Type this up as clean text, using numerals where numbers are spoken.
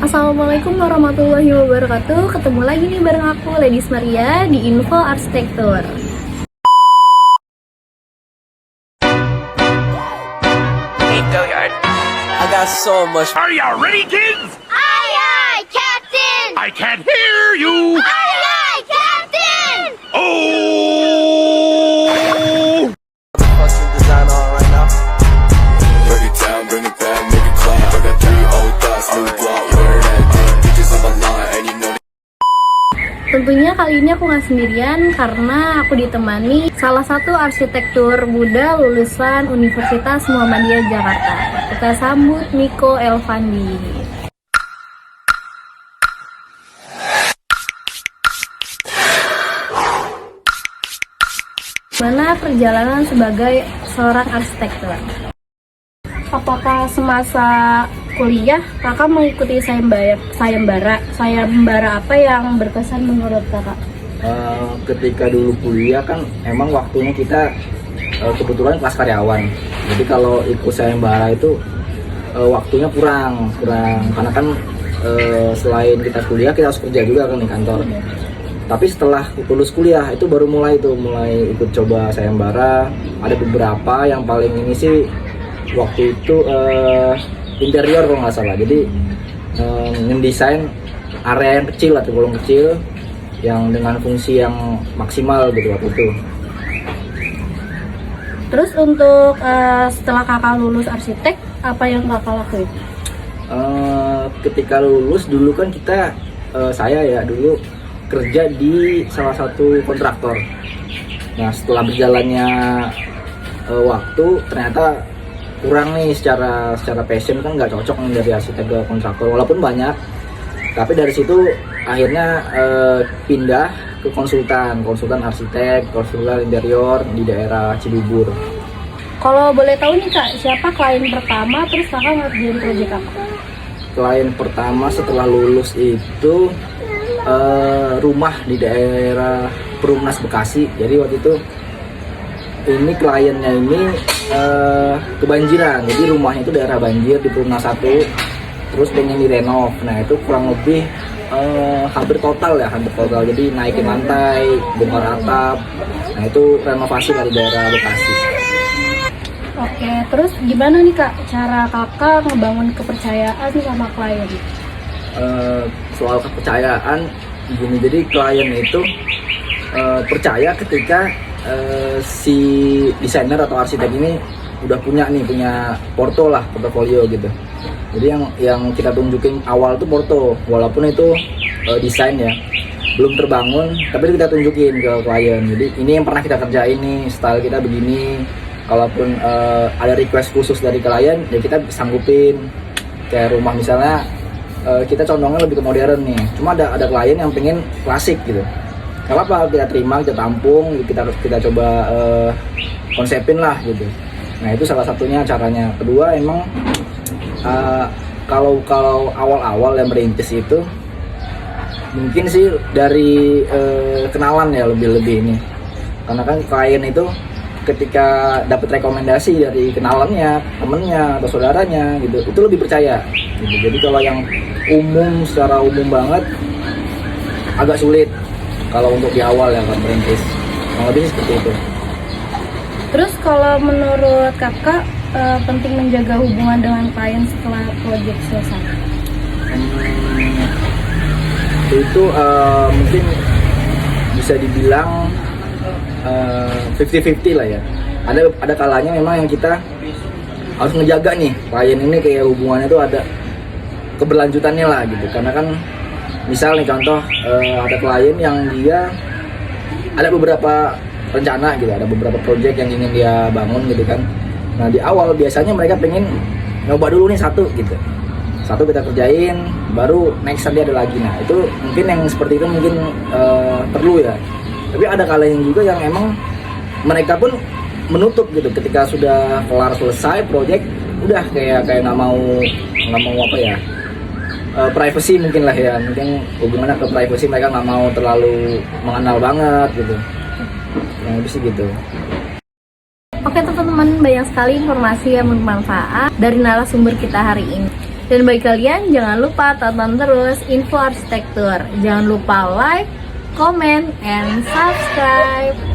Assalamualaikum warahmatullahi wabarakatuh. Ketemu lagi nih bareng aku Ladies Maria di Info Arsitektur. Hey, Billiard. I got so much. Are you ready, kids? Aye, aye, Captain! I can't hear you. Aye, aye, Captain! Oh! Fucking design on right now. Break it down, bring it back, make it clap. I got 3 old thoughts, new block, where that damn bitches on my line, and you know Tentunya kali ini aku nggak sendirian karena aku ditemani salah satu arsitektur muda lulusan Universitas Muhammadiyah Jakarta. Kita sambut Miko Elvandi. Gimana perjalanan sebagai seorang arsitektur? Apakah semasa kuliah kakak mengikuti sayembara apa yang berkesan menurut kakak? Ketika dulu kuliah kan emang waktunya kita kebetulan kelas karyawan. Jadi kalau ikut sayembara itu waktunya kurang karena kan selain kita kuliah kita harus kerja juga kan di kantor. Tapi setelah lulus kuliah itu baru mulai ikut coba sayembara. Ada beberapa yang paling ini sih waktu itu interior kalau nggak salah. Jadi ngedesain area yang kecil atau kolong kecil yang dengan fungsi yang maksimal gitu waktu itu. Terus untuk setelah kakak lulus arsitek, apa yang kakak lakuin? Ketika lulus dulu kan saya ya dulu kerja di salah satu kontraktor. Nah setelah berjalannya waktu ternyata kurang nih secara passion kan nggak cocok nih dari arsitek ke kontraktor walaupun banyak, tapi dari situ akhirnya pindah ke konsultan arsitek, konsultan interior di daerah Cibubur. Kalau boleh tahu nih kak, siapa klien pertama terus kakak ngerjain proyek apa? Klien pertama setelah lulus itu rumah di daerah Perumnas Bekasi. Jadi waktu itu ini kliennya ini kebanjiran, jadi rumahnya itu daerah banjir di Perumnas 1, terus pengen direnov. Nah itu kurang lebih hampir total, jadi naikin lantai, bongkar atap. Nah itu renovasi dari daerah Bekasi. Oke, terus gimana nih kak cara kakak ngebangun kepercayaan sama klien? Soal kepercayaan gini, jadi klien itu percaya ketika si desainer atau arsitek ini udah punya portofolio gitu. Jadi yang kita tunjukin awal tuh porto, walaupun itu desain ya belum terbangun, tapi kita tunjukin ke klien. Jadi ini yang pernah kita kerjain nih, style kita begini. Kalaupun ada request khusus dari klien, ya kita sanggupin. Kayak rumah misalnya kita condongnya lebih ke modern nih, cuma ada klien yang pengen klasik gitu. Gak apa-apa, kita terima, kita tampung, kita coba konsepin lah gitu. Nah itu salah satunya caranya. Kedua emang kalau awal-awal yang merintis itu mungkin sih dari kenalan ya lebih ini, karena kan klien itu ketika dapat rekomendasi dari kenalannya, temennya atau saudaranya gitu, itu lebih percaya gitu. Jadi kalau yang secara umum banget agak sulit kalau untuk di awal ya kan merintis. Lebih seperti itu. Terus kalau menurut kakak penting menjaga hubungan dengan klien setelah proyek selesai? Itu mungkin bisa dibilang 50-50 lah ya. Ada kalanya memang yang kita harus ngejaga nih klien ini, kayak hubungannya itu ada keberlanjutannya lah gitu. Karena kan misal nih contoh ada klien yang dia ada beberapa rencana gitu, ada beberapa proyek yang ingin dia bangun gitu kan. Nah di awal biasanya mereka pengen nyoba dulu nih satu kita kerjain, baru next dia ada lagi. Nah itu mungkin yang seperti itu mungkin perlu ya. Tapi ada kalanya juga yang emang mereka pun menutup gitu ketika sudah kelar selesai proyek, udah kayak nggak mau apa ya, privacy mungkin lah ya, mungkin hubungannya ke privacy, mereka nggak mau terlalu mengenal banget gitu. Yang lebih sih gitu. Oke teman-teman, banyak sekali informasi yang bermanfaat dari narasumber kita hari ini. Dan bagi kalian, jangan lupa tonton terus Info Arsitektur. Jangan lupa like, comment, and subscribe.